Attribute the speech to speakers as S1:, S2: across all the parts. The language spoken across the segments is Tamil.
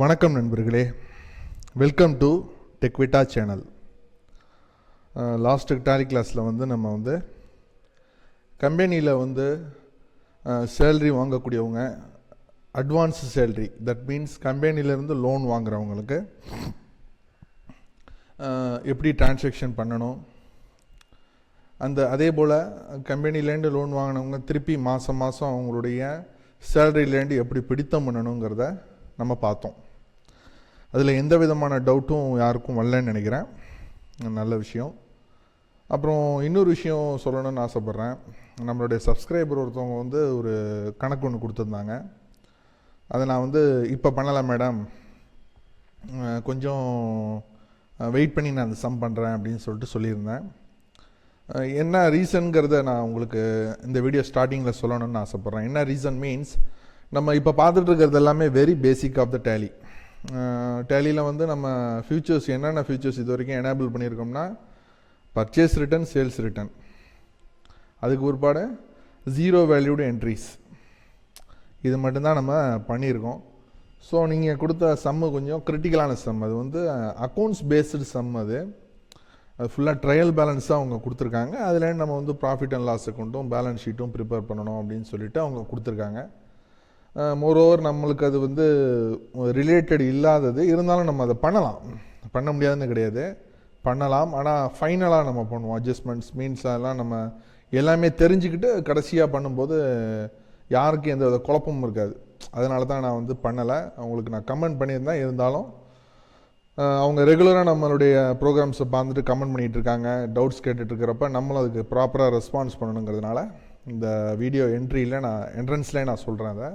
S1: வணக்கம் நண்பர்களே, welcome to Techvitta channel. Last tally கிளாஸில் நம்ம கம்பெனியில் சேல்ரி வாங்கக்கூடியவங்க, அட்வான்ஸ் சேல்ரி, தட் மீன்ஸ் கம்பெனிலேருந்து லோன் வாங்குறவங்களுக்கு எப்படி டிரான்சாக்ஷன் பண்ணணும், அதே போல் கம்பெனிலேருந்து லோன் வாங்கினவங்க திருப்பி மாதம் அவங்களுடைய சேலரியிலேருந்து எப்படி பிடித்தம் பண்ணணுங்கிறத நம்ம பார்த்தோம். அதில் எந்த விதமான டவுட்டும் யாருக்கும் வரலன்னு நினைக்கிறேன். நல்ல விஷயம். அப்புறம் இன்னொரு விஷயம் சொல்லணும்னு ஆசைப்பட்றேன். நம்மளுடைய சப்ஸ்கிரைபர் ஒருத்தவங்க ஒரு கணக்கு ஒன்று கொடுத்துருந்தாங்க. அதை நான் இப்போ பண்ணலை மேடம், கொஞ்சம் வெயிட் பண்ணி நான் அந்த சம் பண்ணுறேன் அப்படின்னு சொல்லியிருந்தேன். என்ன ரீசனுங்கிறத நான் உங்களுக்கு இந்த வீடியோ ஸ்டார்டிங்கில் சொல்லணும்னு ஆசைப்பட்றேன். என்ன ரீசன் மீன்ஸ், நம்ம இப்போ பார்த்துட்டு இருக்கிறது எல்லாமே very basic of the tally. டேலியில் நம்ம ஃபியூச்சர்ஸ், என்னென்ன ஃபியூச்சர்ஸ் இது வரைக்கும் எனேபிள் பண்ணியிருக்கோம்னா, பர்ச்சேஸ் ரிட்டர்ன், சேல்ஸ் ரிட்டர்ன், அதுக்கு ஒருபாடு ஜீரோ வேல்யூடு என்ட்ரிஸ், இது மட்டும்தான் நம்ம பண்ணியிருக்கோம். ஸோ நீங்கள் கொடுத்த சம்மு கொஞ்சம் கிரிட்டிக்கலான சம். அது அக்கௌண்ட்ஸ் பேஸ்டு சம். அது ஃபுல்லாக ட்ரையல் பேலன்ஸாக அவங்க கொடுத்துருக்காங்க. அதில் நம்ம ப்ராஃபிட் அண்ட் லாஸ் அக்கௌண்ட்டும் பேலன்ஸ் ஷீட்டும் ப்ரிப்பேர் பண்ணணும் அப்படின்னு சொல்லிட்டு அவங்க கொடுத்துருக்காங்க. மோரோவர் நம்மளுக்கு அது ரிலேட்டட் இல்லாதது, இருந்தாலும் நம்ம அதை பண்ண முடியாதுன்னு கிடையாது, பண்ணலாம். ஆனால் ஃபைனலாக நம்ம பண்ணுவோம் அட்ஜஸ்ட்மெண்ட்ஸ், மீன்ஸ் அதெல்லாம் நம்ம எல்லாமே தெரிஞ்சுக்கிட்டு கடைசியாக பண்ணும்போது யாருக்கும் எந்த வித குழப்பமும் இருக்காது. அதனால தான் நான் பண்ணலை. அவங்களுக்கு நான் கமெண்ட் பண்ணியிருந்தேன். இருந்தாலும் அவங்க ரெகுலராக நம்மளுடைய ப்ரோக்ராம்ஸை பார்த்துட்டு கமெண்ட் பண்ணிகிட்டு இருக்காங்க, டவுட்ஸ் கேட்டுட்ருக்கிறப்ப நம்மளும் அதுக்கு ப்ராப்பராக ரெஸ்பான்ஸ் பண்ணணுங்கிறதுனால இந்த வீடியோ என்ட்ரன்ஸ்லேயே நான் சொல்கிறேன். அதை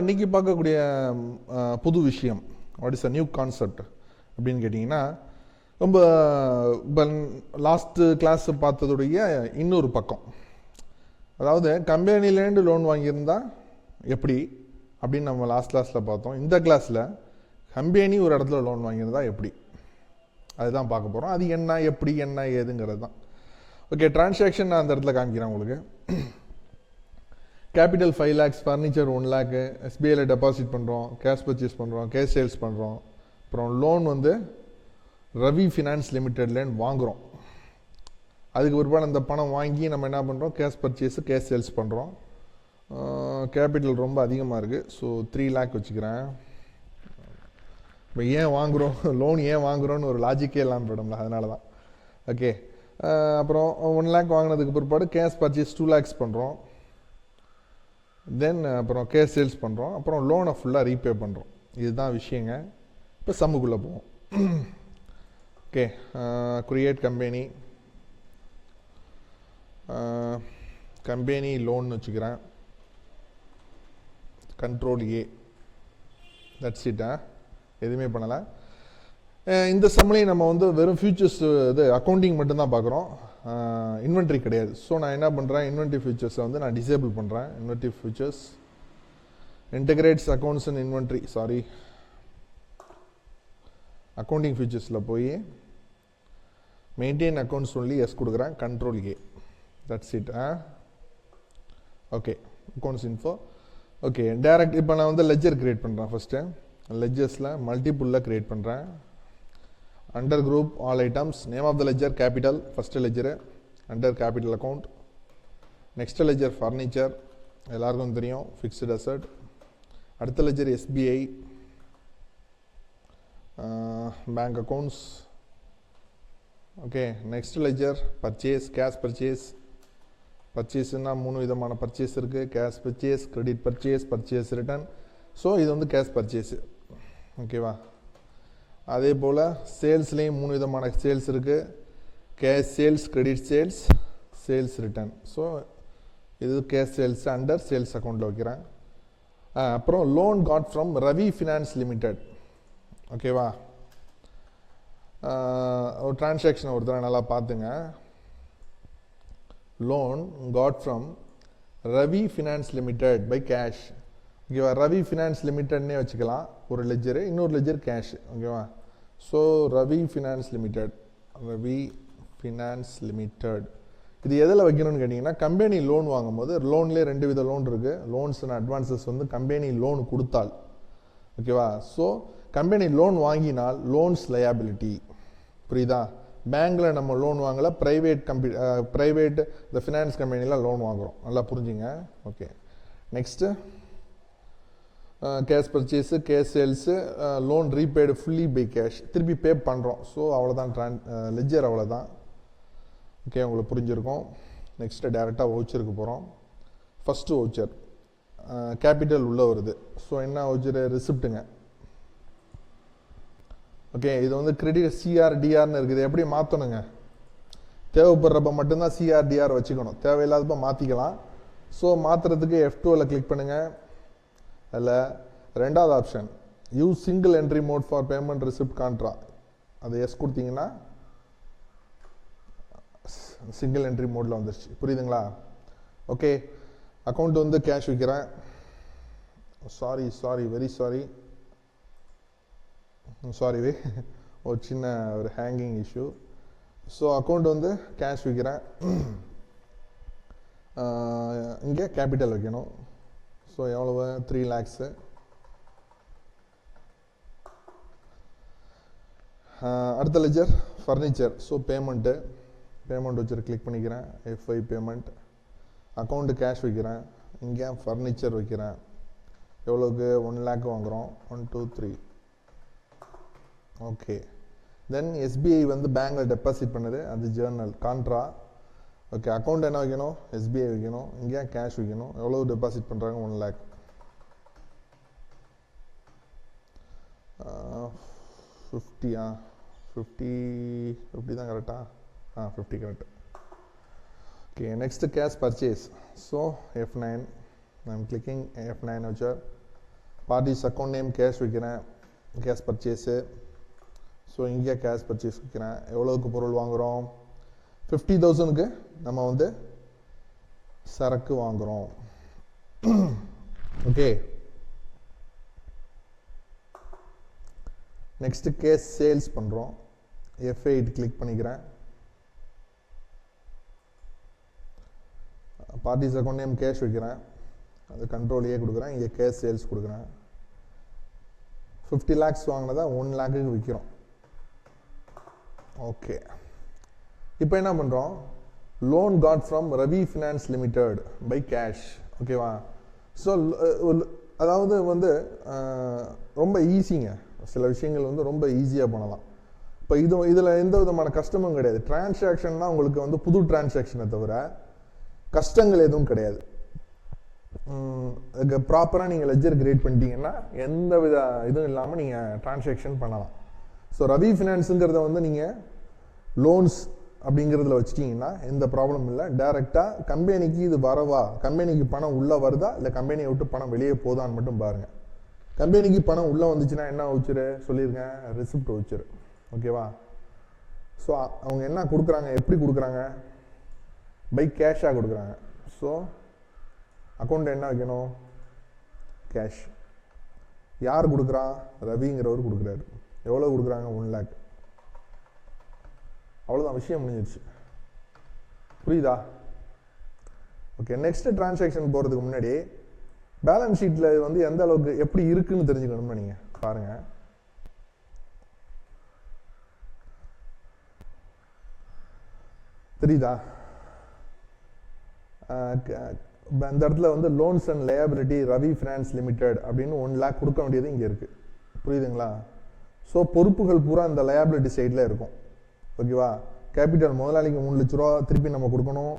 S1: இன்றைக்கி பார்க்கக்கூடிய புது விஷயம், what is a new concept அப்படின்னு கேட்டிங்கன்னா, ரொம்ப இப்போ லாஸ்ட்டு கிளாஸ் பார்த்ததுடைய இன்னொரு பக்கம். அதாவது கம்பெனிலேருந்து லோன் வாங்கியிருந்தால் எப்படி அப்படின்னு நம்ம லாஸ்ட் கிளாஸில் பார்த்தோம். இந்த கிளாஸில் கம்பெனி ஒரு இடத்துல லோன் வாங்கியிருந்தா எப்படி, அதுதான் பார்க்க போகிறோம். அது என்ன, எப்படி, என்ன ஏதுங்கிறது தான். ஓகே, டிரான்சாக்ஷன் நான் அந்த இடத்துல காமிக்கிறேன் உங்களுக்கு. கேபிட்டல் 5 lakhs, ஃபர்னிச்சர் 1 lakh, எஸ்பிஐயில் டெபாசிட் பண்ணுறோம், கேஷ் பர்ச்சேஸ் பண்ணுறோம், கேஷ் சேல்ஸ் பண்ணுறோம். அப்புறம் லோன் ரவி ஃபினான்ஸ் லிமிடெட்லேருந்து வாங்குகிறோம். அதுக்கு ஒருபாடு அந்த பணம் வாங்கி நம்ம என்ன பண்ணுறோம், கேஷ் பர்ச்சேஸு, கேஷ் சேல்ஸ் பண்ணுறோம். கேபிட்டல் ரொம்ப அதிகமாக இருக்குது, ஸோ 3 lakh வச்சுக்கிறேன். இப்போ ஏன் வாங்குகிறோம், லோன் ஏன் வாங்குகிறோன்னு ஒரு லாஜிக்கே இல்லாமல் போயிடும்ல, அதனால தான். ஓகே, அப்புறம் 1 lakh வாங்கினதுக்கு பிற்பாடு கேஷ் பர்ச்சேஸ் 2 lakhs பண்ணுறோம். தென் அப்புறம் கேஷ் சேல்ஸ் பண்ணுறோம். அப்புறம் லோனை ஃபுல்லாக ரீபே பண்ணுறோம். இதுதான் விஷயங்க. இப்போ சம்முக்குள்ளே போவோம். ஓகே, கிரியேட் கம்பெனி லோன்னு வச்சுக்கிறேன். Control A, that's it. எதுவுமே பண்ணலை. இந்த சம்லையும் நம்ம வெறும் ஃபியூச்சர்ஸ், இது அக்கௌண்டிங் மட்டும்தான் பார்க்குறோம், இன்வென்ட்ரி கிடையாது. ஸோ நான் என்ன பண்ணுறேன், இன்வென்ட்ரி ஃபியூச்சர்ஸை நான் டிசேபிள் பண்ணுறேன். Inventory features integrates accounts and inventory, sorry, accounting ஃபியூச்சர்ஸில் போய் மெயின்டைன் அக்கௌண்ட்ஸ் ஒன்லி எஸ் கொடுக்குறேன். Control A, that's it. Okay, accounts info. Okay, direct இப்போ நான் லெஜர் கிரியேட் பண்ணுறேன். ஃபஸ்ட்டு லெஜர்ஸில் மல்டிபிளில் கிரியேட் பண்ணுறேன். Under group all items, name of the ledger capital, first ledger under capital account. Next ledger furniture, எல்லாருக்கும் தெரியும், ஃபிக்ஸ்டு அசட். அடுத்த ledger SBI, bank accounts. Okay, next ledger purchase, cash purchase. பர்ச்சேஸ்னால் 3 விதமான பர்ச்சேஸ் இருக்குது, cash purchase, credit purchase, purchase return. So இது கேஷ் பர்ச்சேஸு. ஓகேவா? அதே போல் சேல்ஸ்லேயும் 3 விதமான சேல்ஸ் இருக்குது, cash sales, credit sales, sales return. So இது கேஷ் சேல்ஸ் அண்டர் சேல்ஸ் அக்கௌண்ட்டில் வைக்கிறேன். அப்புறம் loan got from Ravi finance limited. ஓகேவா? ஒரு டிரான்சாக்ஷன் ஒரு தடவை நல்லா பார்த்துங்க. Loan got from Ravi finance limited by cash. ஓகேவா? ரவி ஃபினான்ஸ் லிமிடெட்னே வச்சுக்கலாம் ஒரு லெஜரு, இன்னொரு லெஜர் கேஷ். ஓகேவா? So Ravi finance limited, Ravi finance limited இது எதில் வைக்கணும்னு கேட்டிங்கன்னா, கம்பெனி லோன் வாங்கும் போது லோன்லேயே 2 வித லோன் இருக்குது. Loans and advances company loan கொடுத்தால் ஓகேவா? ஸோ கம்பெனி லோன் வாங்கினால் லோன்ஸ் லயபிலிட்டி. புரியுதா? பேங்க்கில் நம்ம லோன் வாங்கலை, ப்ரைவேட் இந்த ஃபினான்ஸ் கம்பெனியில் லோன் வாங்குகிறோம். நல்லா புரிஞ்சுங்க. Okay, next cash purchase, cash sales, loan repaid fully by cash, திருப்பி பே பண்ணுறோம். ஸோ அவ்வளோதான் லெட்ஜர், அவ்வளோதான். ஓகே, உங்களுக்கு புரிஞ்சிருக்கும். நெக்ஸ்ட்டு டேரெக்டாக வவுச்சருக்கு போகிறோம். ஃபஸ்ட்டு வவுச்சர் கேபிட்டல் உள்ளே வருது. ஸோ என்ன வவுச்சரு? ரிசிப்ட்டுங்க. ஓகே, இது வந்து கிரெடிட் சிஆர்டிஆர்னு இருக்குது. எப்படி மாற்றணுங்க? தேவைப்படுறப்ப மட்டும்தான் சிஆர்டிஆர் வச்சுக்கணும், தேவையில்லாதப்ப மாற்றிக்கலாம். ஸோ மாற்றுறதுக்கு F2ல் கிளிக் பண்ணுங்கள். அதில் ரெண்டாவது option use single entry mode for payment receipt contra, அது எஸ் கொடுத்தீங்கன்னா சிங்கிள் என்ட்ரி மோடில் வந்துருச்சு. புரியுதுங்களா? ஓகே, அக்கௌண்ட் வந்து கேஷ் வைக்கிறேன். வெரி சாரி ஒரு சின்ன ஒரு ஹேங்கிங் இஷ்யூ. ஸோ அக்கௌண்ட் வந்து கேஷ் வைக்கிறேன். இங்கே கேபிட்டல் வைக்கணும். ஸோ எவ்வளவு? 3 lakhs. அடுத்த லெஜர் ஃபர்னிச்சர். ஸோ பேமெண்ட் வச்சு கிளிக் பண்ணிக்கிறேன். F5 payment. அக்கௌண்ட்டு கேஷ் வைக்கிறேன். இங்கே ஃபர்னிச்சர் வைக்கிறேன். எவ்வளோக்கு? 1 lakh வாங்குகிறோம். 1 2 3. ஓகே, தென் SBI வந்து பேங்கில் டெபாசிட் பண்ணுது, அது ஜேர்னல் கான்ட்ரா. ஓகே, அக்கௌண்ட் என்ன வைக்கணும்? SBI வைக்கணும். இங்கே கேஷ் வைக்கணும். எவ்வளோ டெபாசிட் பண்ணுறாங்க? 1 lakh. 50 தான் கரெக்டா? 50 correct. Okay, next cash purchase. So F9 I'm clicking. F9 வச்சார். பார்ட்டிஸ் அக்கௌண்ட் நேம் கேஷ் வைக்கிறேன். Cash purchase. ஸோ இங்கே கேஷ் பர்ச்சேஸ் வைக்கிறேன். எவ்வளோக்கு பொருள் வாங்குகிறோம்? 50,000க்கு நம்ம வந்து சரக்கு வாங்குகிறோம். ஓகே, நெக்ஸ்ட் கேஷ் சேல்ஸ் பண்ணுறோம். F8 கிளிக் பண்ணிக்கிறேன். பார்ட்டிஸ் அக்கௌண்ட் நேம் கேஷ் வைக்கிறேன். அது கண்ட்ரோல் A கொடுக்குறேன். இங்கே கேஷ் சேல்ஸ் கொடுக்குறேன். 50 lakhs வாங்கினதா 1 lakhக்கு விற்கிறோம். ஓகே, இப்போ என்ன பண்ணுறோம்? Loan got from Ravi finance limited by cash. ஓகேவா? ஸோ அதாவது வந்து ரொம்ப ஈஸிங்க. சில விஷயங்கள் வந்து ரொம்ப ஈஸியாக பண்ணலாம். இப்போ இதில் எந்த விதமான கஷ்டமும் கிடையாது. டிரான்சாக்ஷன்னா உங்களுக்கு வந்து புது டிரான்சாக்ஷனை தவிர கஷ்டங்கள் எதுவும் கிடையாது. ப்ராப்பராக நீங்கள் லெட்ஜர் கிரியேட் பண்ணிட்டீங்கன்னா எந்த வித இதுவும் இல்லாமல் நீங்கள் டிரான்சாக்ஷன் பண்ணலாம். ஸோ ரவி ஃபினான்ஸுங்கிறத வந்து நீங்கள் லோன்ஸ் அப்படிங்கிறதுல வச்சுட்டிங்கன்னா எந்த ப்ராப்ளம் இல்லை. டைரெக்டாக கம்பெனிக்கு இது வரவா, கம்பெனிக்கு பணம் உள்ளே வருதா இல்லை கம்பெனியை விட்டு பணம் வெளியே போதான்னு மட்டும் பாருங்கள். கம்பெனிக்கு பணம் உள்ளே வந்துச்சுன்னா என்ன வச்சுரு சொல்லிடுங்க? ரிசிப்ட் வச்சுரு. ஓகேவா? ஸோ அவங்க என்ன கொடுக்குறாங்க, எப்படி கொடுக்குறாங்க? பை கேஷாக கொடுக்குறாங்க. ஸோ அக்கௌண்ட் என்ன வைக்கணும்? கேஷ். யார் கொடுக்குறா? ரவிங்கிறவர் கொடுக்குறாரு. எவ்வளோ கொடுக்குறாங்க? 1 lakh. அவ்வளோதான், விஷயம் முடிஞ்சிருச்சு. புரியுதா? ஓகே, நெக்ஸ்ட் டிரான்சாக்ஷன் போகிறதுக்கு முன்னாடி பேலன்ஸ் ஷீட்டில் வந்து எந்த அளவுக்கு எப்படி இருக்குன்னு தெரிஞ்சுக்கணும்னு நீங்கள் பாருங்கள். தெரியுதா? அந்த இடத்துல வந்து loans and liability Ravi finance limited அப்படின்னு 1 lakh கொடுக்க வேண்டியது இங்கே இருக்குது. புரியுதுங்களா? ஸோ பொறுப்புகள் பூரா இந்த லயபிலிட்டி சைடில் இருக்கும். ஓகேவா? கேபிட்டல் முதலாளிக்கு 3 லட்ச ரூபா திருப்பி நம்ம கொடுக்கணும்.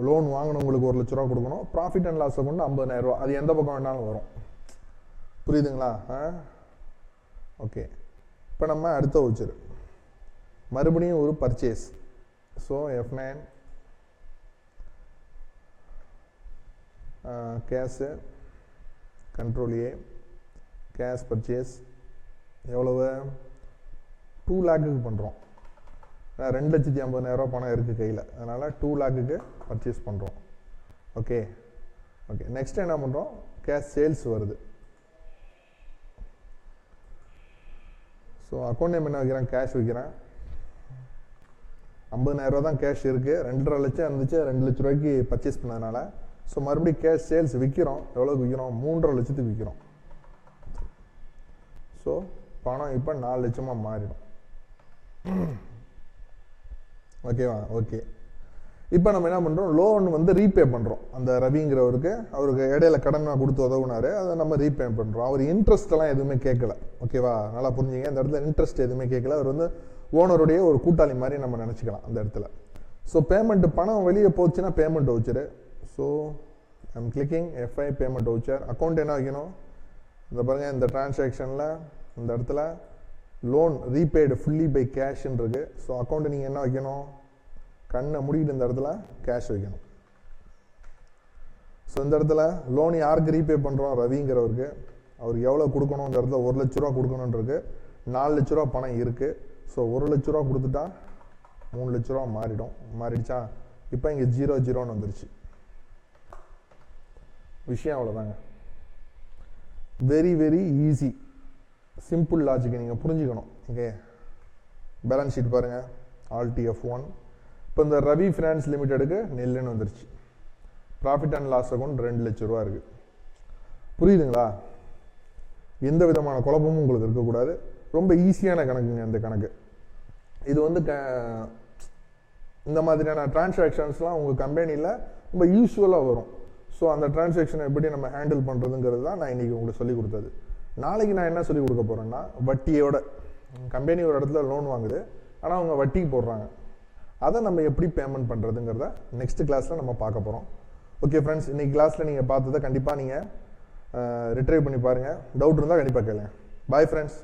S1: லோன் வாங்கினவங்களுக்கு 1 லட்ச ரூபா கொடுக்கணும். ப்ராஃபிட் அண்ட் லாஸை கொண்டு 50,000 ரூபா. அது எந்த பக்கம் வேணாலும் வரும். புரியுதுங்களா? ஓகே, இப்போ நம்ம அடுத்த வவுச்சர் மறுபடியும் ஒரு purchase. So F9 cash, control A, cash purchase. எவ்வளவு? 2 lakhக்கு பண்ணுறோம். 2,50,000 ரூபா பணம் இருக்குது கையில், அதனால் 2 lakhக்கு பர்ச்சேஸ் பண்ணுறோம். ஓகே, நெக்ஸ்ட் என்ன பண்ணுறோம்? கேஷ் சேல்ஸ் வருது. ஸோ அக்கௌண்ட் நேம் என்ன வைக்கிறேன்? கேஷ் வைக்கிறேன். 50,000 ரூபா தான் கேஷ் இருக்குது. 2.5 லட்சம் இருந்துச்சு, 2 லட்ச ரூபாய்க்கு பர்ச்சேஸ் பண்ணதுனால. ஸோ மறுபடியும் கேஷ் சேல்ஸ் விற்கிறோம். எவ்வளோக்கு விற்கிறோம்? 3.5 லட்சத்துக்கு விற்கிறோம். ஸோ பணம் இப்போ 4 லட்சமாக மாறிடும். ஓகேவா? ஓகே. இப்போ நம்ம என்ன பண்ணுறோம், லோன் வந்து ரீபே பண்ணுறோம். அந்த ரவிங்கிறவருக்கு அவருக்கு இடையில கடன் கொடுத்து உதவுனாரு, அதை நம்ம ரீபே பண்ணுறோம். அவர் இன்ட்ரெஸ்ட்லாம் எதுவுமே கேட்கல. ஓகேவா? நல்லா புரிஞ்சுங்க. இந்த இடத்துல இன்ட்ரெஸ்ட் எதுவுமே கேட்கல. அவர் வந்து ஓனருடைய ஒரு கூட்டாளி மாதிரி நம்ம நினச்சிக்கலாம் அந்த இடத்துல. ஸோ பேமெண்ட் பணம் வெளியே போச்சுன்னா payment voucher. So I'm clicking F I payment voucher. Account என்ன வைக்கணும், இந்த பாருங்கள், இந்த டிரான்சாக்ஷனில் இந்த இடத்துல லோன் ரீபேடு ஃபுல்லி பை கேஷ்ன்னு இருக்கு. ஸோ அக்கௌண்ட்டு நீங்கள் என்ன வைக்கணும், கண்ணை முடிக்கிட்டு இந்த இடத்துல கேஷ் வைக்கணும். ஸோ இந்த இடத்துல லோன் யாருக்கு ரீபே பண்ணுறோம், ரவிங்கிறவருக்கு. அவருக்கு எவ்வளோ கொடுக்கணும், இந்த இடத்துல 1 லட்ச ரூபா கொடுக்கணுன்றது. 4 லட்ச ரூபா பணம் இருக்குது. ஸோ 1 லட்ச ரூபா கொடுத்துட்டா 3 லட்ச ரூபா மாறிடுச்சா? இப்போ இங்கே 0 வந்துருச்சு. விஷயம் அவ்வளோதாங்க. Very very easy, simple logic நீங்கள் புரிஞ்சுக்கணும். ஓகே, பேலன்ஸ் ஷீட் பாருங்கள், RTF1. இப்போ இந்த ரவி ஃபினான்ஸ் லிமிடெடுக்கு நெல்லுன்னு வந்துருச்சு. ப்ராஃபிட் அண்ட் லாஸ் அக்கௌண்ட் 2 லட்ச ரூபா இருக்குது. புரியுதுங்களா? எந்த விதமான குழப்பமும் உங்களுக்கு இருக்கக்கூடாது. ரொம்ப ஈஸியான கணக்குங்க இந்த கணக்கு. இது வந்து இந்த மாதிரியான டிரான்சாக்ஷன்ஸ்லாம் உங்கள் கம்பெனியில் ரொம்ப யூஸ்வலாக வரும். ஸோ அந்த டிரான்சாக்ஷனை எப்படி நம்ம ஹேண்டில் பண்ணுறதுங்கிறது தான் நான் இன்றைக்கி உங்களுக்கு சொல்லிக் கொடுத்தது. நாளைக்கு நான் என்ன சொல்லிக் கொடுக்க போகிறேன்னா, வட்டியோட கம்பெனி ஒரு இடத்துல லோன் வாங்குது, ஆனால் அவங்க வட்டிக்கு போடுறாங்க. அதை நம்ம எப்படி பேமெண்ட் பண்ணுறதுங்கிறத நெக்ஸ்ட் கிளாஸில் நம்ம பார்க்க போகிறோம். ஓகே ஃப்ரெண்ட்ஸ், இன்றைக்கி கிளாஸில் நீங்கள் பார்த்ததை கண்டிப்பாக நீங்கள் ரிட்ரைவ் பண்ணி பாருங்கள். டவுட் இருந்தால் கண்டிப்பாக கேளுங்க. Bye friends.